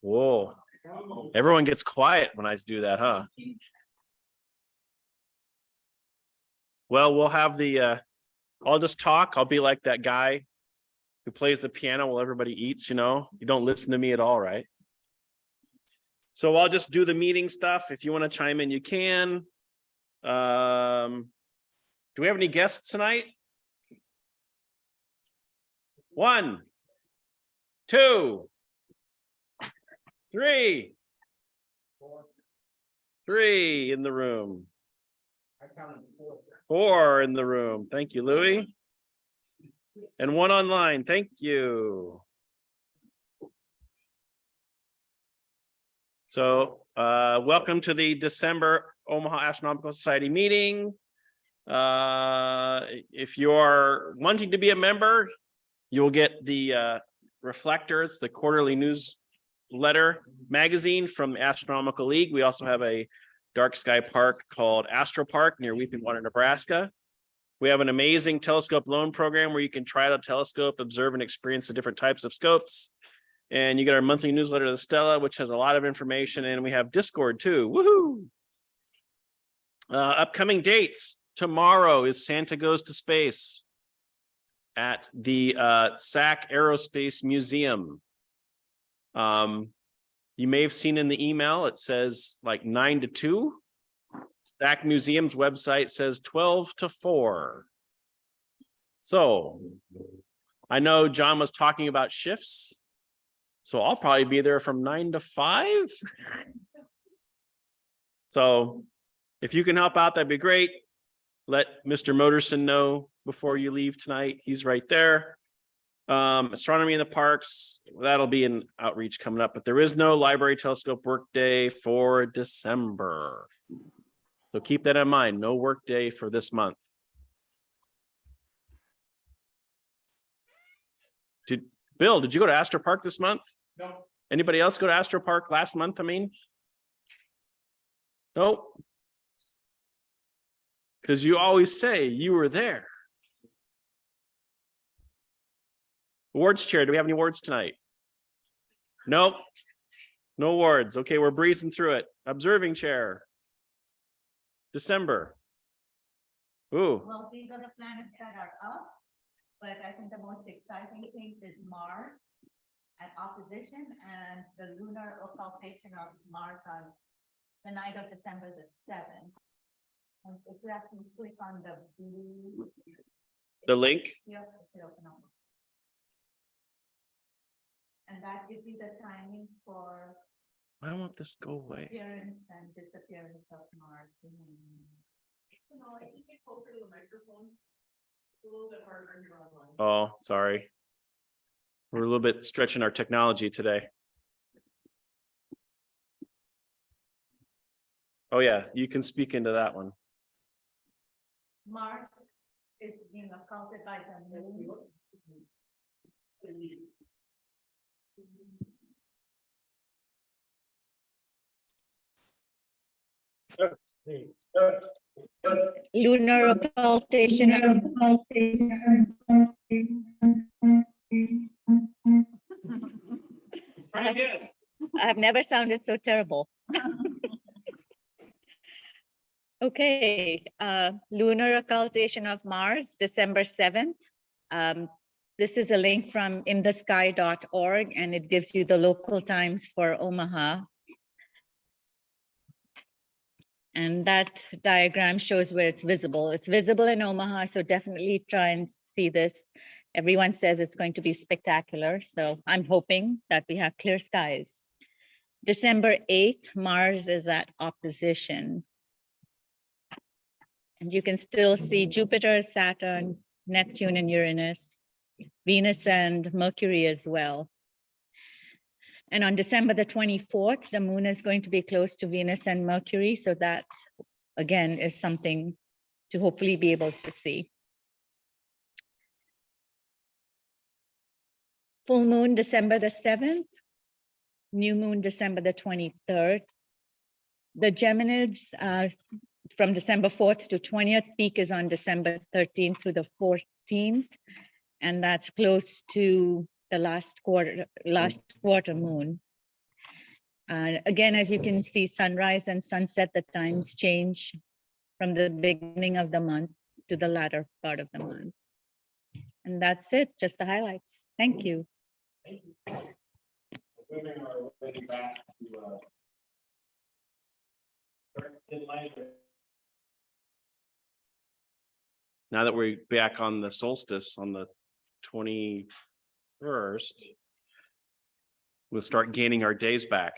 Whoa. Everyone gets quiet when I do that, huh? Well, we'll have the, I'll just talk. I'll be like that guy who plays the piano while everybody eats, you know? You don't listen to me at all, right? So I'll just do the meeting stuff. If you want to chime in, you can. Do we have any guests tonight? 1, 2, 3. 3 in the room. 4 in the room. Thank you, Louis. And 1 online. Thank you. So welcome to the December Omaha Astronomical Society meeting. If you are wanting to be a member, you will get the Reflectors, the quarterly newsletter magazine from the Astronomical League. We also have a dark sky park called Astro Park near Weeping Water, Nebraska. We have an amazing telescope loan program where you can try out a telescope, observe and experience the different types of scopes. And you get our monthly newsletter, The Stella, which has a lot of information. And we have Discord too. Woohoo! Upcoming dates. Tomorrow is Santa Goes to Space at the SAC Aerospace Museum. You may have seen in the email, it says like 9 to 2. SAC Museum's website says 12 to 4. So I know John was talking about shifts. So I'll probably be there from 9 to 5. So if you can help out, that'd be great. Let Mr. Motorson know before you leave tonight. He's right there. Astronomy in the parks, that'll be an outreach coming up, but there is no library telescope work day for December. So keep that in mind. No work day for this month. Bill, did you go to Astro Park this month? No. Anybody else go to Astro Park last month? I mean, nope. Because you always say you were there. Awards chair, do we have any awards tonight? Nope. No awards. Okay, we're breezing through it. Observing chair. December. Ooh. Well, these are the planets that are up, but I think the most exciting thing is Mars at opposition and the lunar occultation of Mars on the night of December the 7th. And if you actually click on the blue, The link. yep, it'll open up. And that gives you the timings for Why won't this go away? appearance and disappearance of Mars. No, I think it closer to the microphone. It's a little bit harder here online. Oh, sorry. We're a little bit stretching our technology today. Oh yeah, you can speak into that one. Mars is being occulted by the moon. Lunar occultation. I've never sounded so terrible. Okay, lunar occultation of Mars, December 7th. This is a link from inthesky.org, and it gives you the local times for Omaha. And that diagram shows where it's visible. It's visible in Omaha, so definitely try and see this. Everyone says it's going to be spectacular, so I'm hoping that we have clear skies. December 8th, Mars is at opposition. And you can still see Jupiter, Saturn, Neptune, and Uranus, Venus and Mercury as well. And on December the 24th, the moon is going to be close to Venus and Mercury. So that, again, is something to hopefully be able to see. Full moon, December the 7th. New moon, December the 23rd. The Geminids from December 4th to 20th, peak is on December 13th to the 14th. And that's close to the last quarter moon. Again, as you can see, sunrise and sunset, the times change from the beginning of the month to the latter part of the month. And that's it, just the highlights. Thank you. Moving our way back to, now that we're back on the solstice on the 21st, we'll start gaining our days back.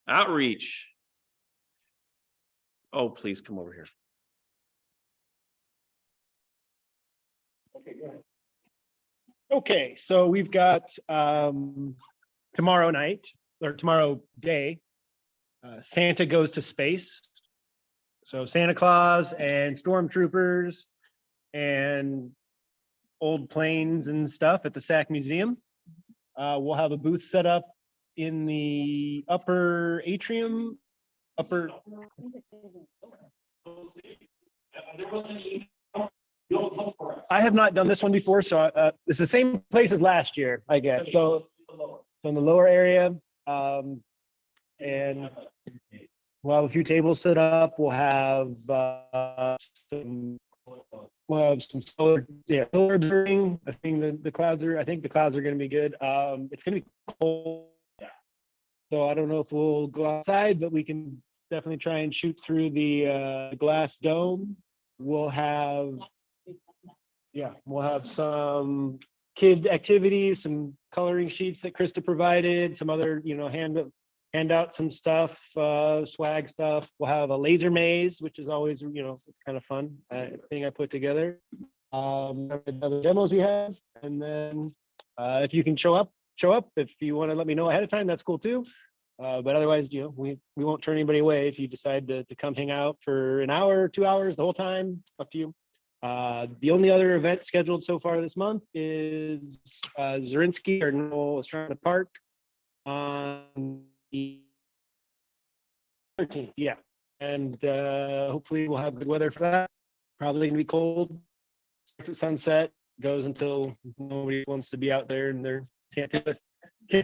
Outreach. Oh, please come over here. Okay, go ahead. Okay, so we've got tomorrow night or tomorrow day, Santa Goes to Space. So Santa Claus and stormtroopers and old planes and stuff at the SAC Museum. We'll have a booth set up in the upper atrium, I have not done this one before, so it's the same place as last year, I guess. So in the lower area, and we'll have a few tables set up. We'll have some solar, solar observing. I think the clouds are going to be good. It's going to be cold, so I don't know if we'll go outside, but we can definitely try and shoot through the glass dome. We'll have some kid activities, some coloring sheets that Krista provided, some other, hand out some stuff, swag stuff. We'll have a laser maze, which is always, it's kind of fun thing I put together. The demos we have, and then if you can show up. If you want to let me know ahead of time, that's cool too. But otherwise, we won't turn anybody away if you decide to come hang out for an hour, 2 hours, the whole time. Up to you. The only other event scheduled so far this month is Zerinsky or Noel Estrada Park on the 13th. Yeah, and hopefully we'll have good weather for that. Probably gonna be cold. Starts at sunset, goes until nobody wants to be out there and they can't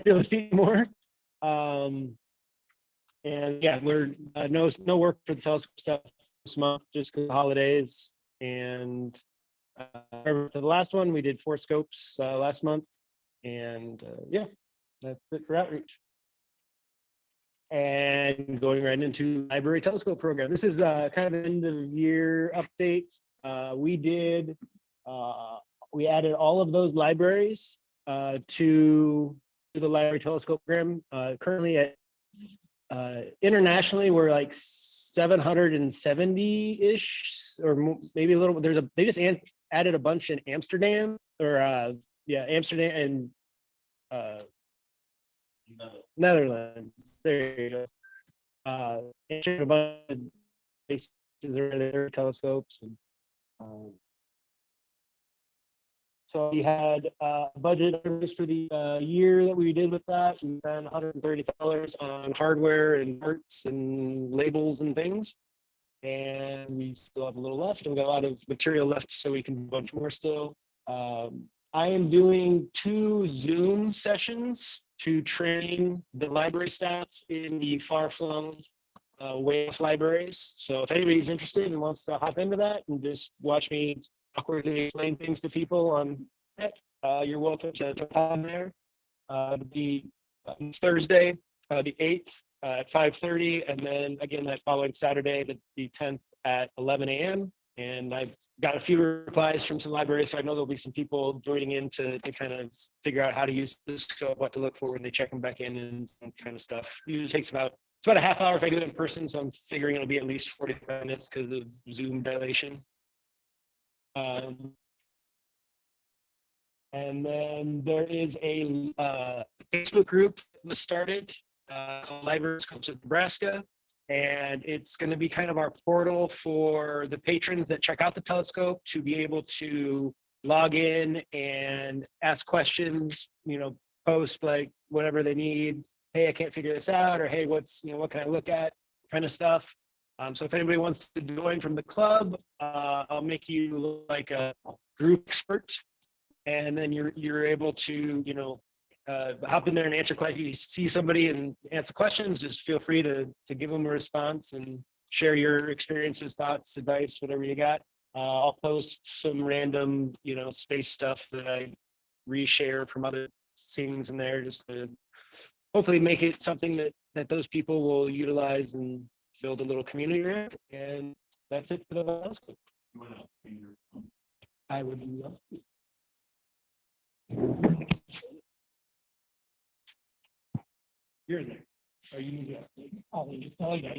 feel the feet more. And yeah, we're no work for the telescope stuff this month just because of the holidays. And for the last one, we did 4 scopes last month, and yeah, that's it for outreach. And going right into library telescope program. This is kind of an end of year update. We added all of those libraries to the library telescope program. Currently at internationally, we're like 770-ish, or maybe a little. They just added a bunch in Amsterdam, or Amsterdam and Netherlands. There you go. A bunch of places their telescopes. And, so we had a budget for the year that we did with that. We spent $130 on hardware and parts and labels and things. And we still have a little left, and we got a lot of material left, so we can do a bunch more still. I am doing 2 Zoom sessions to train the library staff in the far-flung WAF libraries. So if anybody's interested and wants to hop into that and just watch me awkwardly explain things to people on that, you're welcome to hop on there. It's Thursday, the 8th at 5:30, and then again that following Saturday, the 10th at 11 a.m. And I've got a few replies from some libraries, so I know there'll be some people joining in to kind of figure out how to use this scope, what to look for when they check them back in, and kind of stuff. Usually takes about a half hour if I do it in person, so I'm figuring it'll be at least 45 minutes because of Zoom dilation. And then there is a Facebook group that was started called Library Scopes of Nebraska. And it's going to be kind of our portal for the patrons that check out the telescope to be able to log in and ask questions, post like whatever they need. Hey, I can't figure this out, or hey, what can I look at, kind of stuff. So if anybody wants to join from the club, I'll make you like a group expert, and then you're able to, hop in there and answer questions. You see somebody and answer questions, just feel free to give them a response and share your experiences, thoughts, advice, whatever you got. I'll post some random, space stuff that I reshare from other things in there just to hopefully make it something that those people will utilize and build a little community around. And that's it for the announcement. I would love to. You're in there. Are you? Oh, yeah.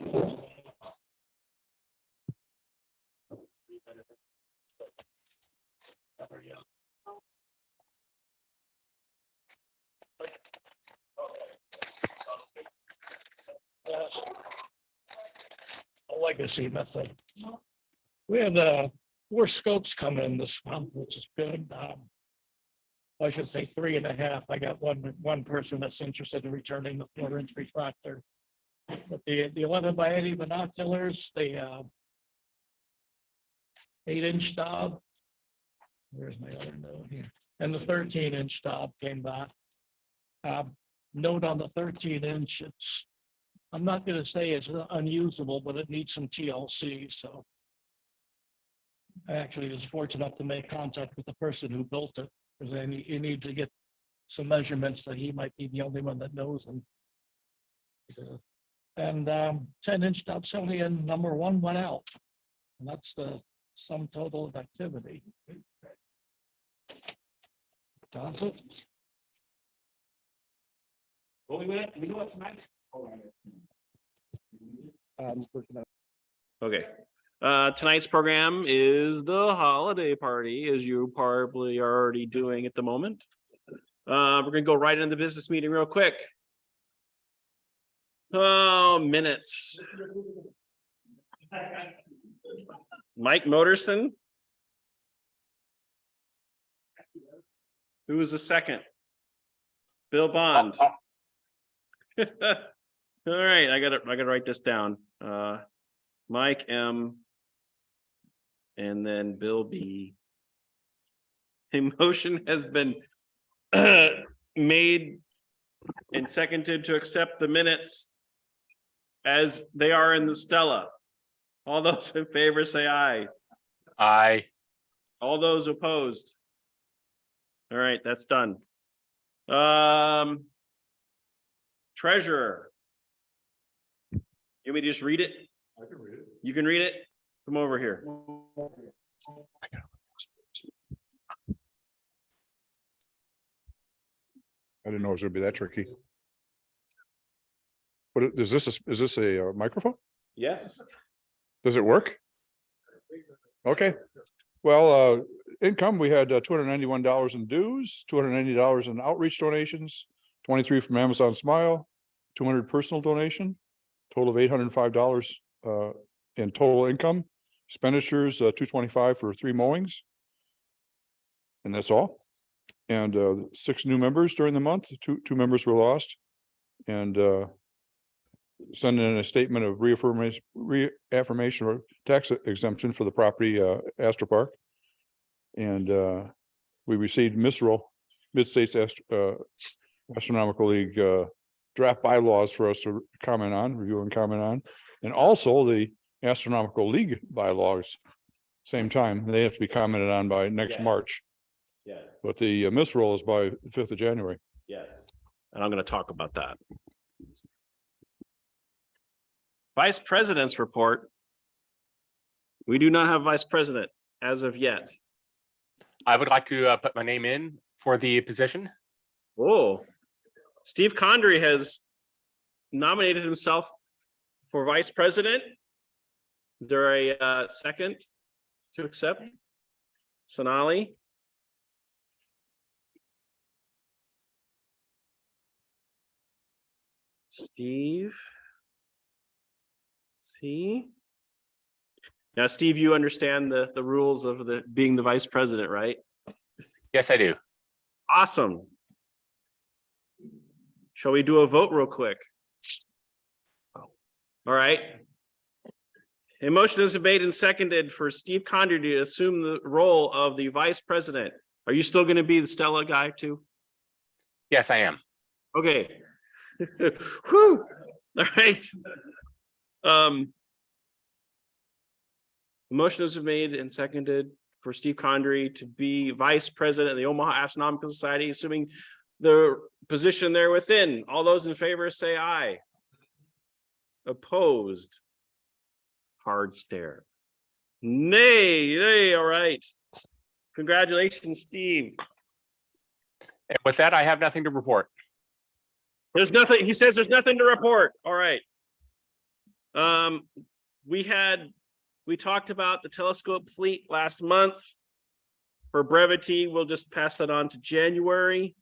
Legacy method. We had 4 scopes come in this month, which is good. I should say 3.5. I got one person that's interested in returning the 4-inch refractor. But the 11 by 80 binoculars, the 8-inch stop. Where's my other note here? And the 13-inch stop came back. Note on the 13-inch, I'm not going to say it's unusable, but it needs some TLC. So I actually was fortunate enough to make contact with the person who built it, because you need to get some measurements that he might be the only one that knows them. And 10-inch stop 70 and number 1 went out. And that's the sum total of activity. That's it. Okay. Tonight's program is the holiday party, as you probably are already doing at the moment. We're gonna go right into the business meeting real quick. Oh, minutes. Mike Motorson. Who was the second? Bill Bond. All right, I gotta write this down. Mike M. And then Bill B. A motion has been made and seconded to accept the minutes as they are in the Stella. All those in favor say aye. Aye. All those opposed. All right, that's done. Treasurer. You want me to just read it? I can read it. You can read it? Come over here. I didn't know it was gonna be that tricky. What is this a microphone? Yes. Does it work? Okay. Well, income, we had $291 in dues, $290 in outreach donations, 23 from Amazon Smile, 200 personal donation, total of $805 in total income. Expenditures, $225 for 3 mowings. And that's all. And 6 new members during the month. Two members were lost. And sending in a statement of reaffirmation or tax exemption for the property Astor Park. And we received Mid-States Astronomical League draft bylaws for us to comment on, review and comment on. And also the Astronomical League bylaws, same time. They have to be commented on by next March. Yes. But the misroll is by the 5th of January. Yes. And I'm going to talk about that. Vice President's report. We do not have Vice President as of yet. I would like to put my name in for the position. Oh, Steve Condry has nominated himself for Vice President. Is there a second to accept? Sonali? Steve? See? Now, Steve, you understand the rules of being the Vice President, right? Yes, I do. Awesome. Shall we do a vote real quick? All right. A motion is made and seconded for Steve Condry to assume the role of the Vice President. Are you still going to be the Stella guy too? Yes, I am. Okay. Whew, all right. Motion has been made and seconded for Steve Condry to be vice president of the Omaha Astronomical Society, assuming the position there within. All those in favor say aye. Opposed? Hard stare. Nay, all right. Congratulations, Steve. And with that, I have nothing to report. There's nothing, he says there's nothing to report. All right. We talked about the telescope fleet last month. For brevity, we'll just pass that on to January.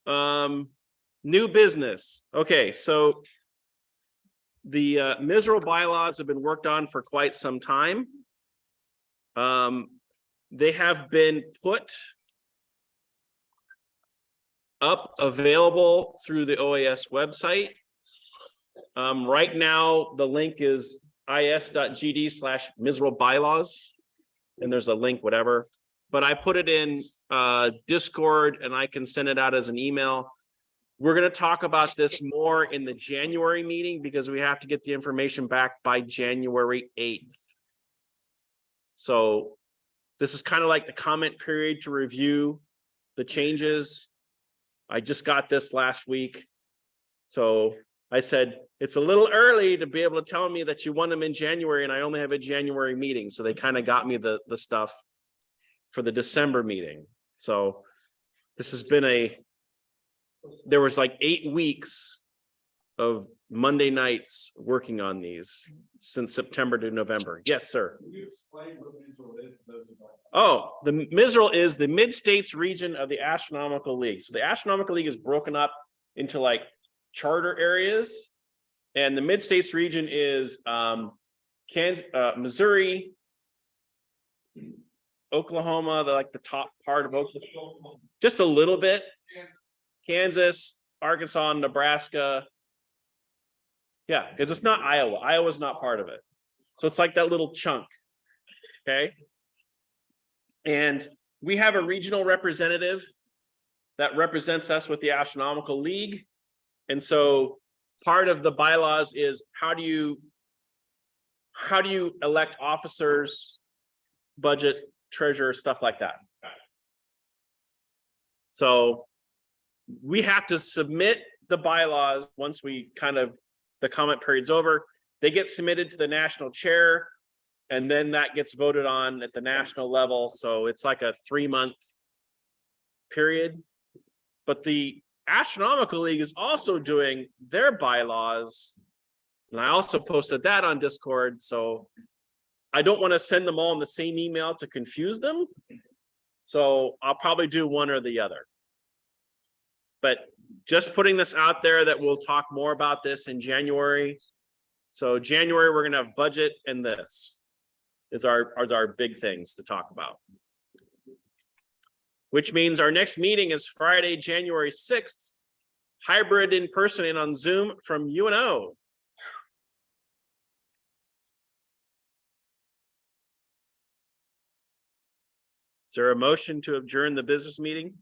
New business. Okay, so the miserable bylaws have been worked on for quite some time. They have been put up available through the OAS website. Right now, the link is is.gd/miserable bylaws. And there's a link, whatever. But I put it in Discord and I can send it out as an email. We're going to talk about this more in the January meeting because we have to get the information back by January 8th. So this is kind of like the comment period to review the changes. I just got this last week. So I said, it's a little early to be able to tell me that you want them in January and I only have a January meeting. So they kind of got me the stuff for the December meeting. So this has been there was like 8 weeks of Monday nights working on these since September to November. Yes, sir. Can you explain what MISRL is? Oh, the MISRL is the Mid-States region of the Astronomical League. So the Astronomical League is broken up into like charter areas. And the Mid-States region is Missouri, Oklahoma, the top part of Oklahoma, just a little bit. Kansas, Arkansas, Nebraska. Yeah, because it's not Iowa. Iowa's not part of it. So it's like that little chunk. Okay. And we have a regional representative that represents us with the Astronomical League. And so part of the bylaws is how do you elect officers, budget, treasurer, stuff like that. So we have to submit the bylaws once we the comment period's over. They get submitted to the national chair, and then that gets voted on at the national level. So it's like a 3-month period. But the Astronomical League is also doing their bylaws. And I also posted that on Discord. So I don't want to send them all in the same email to confuse them. So I'll probably do one or the other. But just putting this out there that we'll talk more about this in January. So January, we're gonna have budget and this is our big things to talk about. Which means our next meeting is Friday, January 6th, hybrid in person and on Zoom from UNO. Is there a motion to adjourn the business meeting?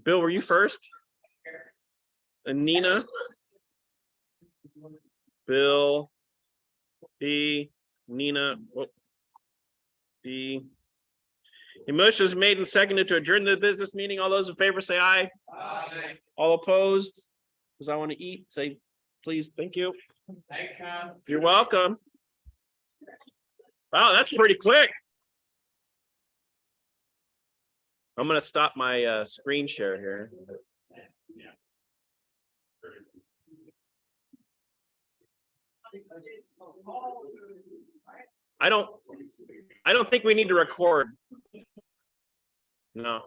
Bill, were you first? And Nina? Bill, B, Nina, B. The motion is made and seconded to adjourn the business meeting. All those in favor say aye. Aye. All opposed? Because I want to eat, say please. Thank you. Thanks, John. You're welcome. Wow, that's pretty quick. I'm going to stop my screen share here. I don't think we need to record. No.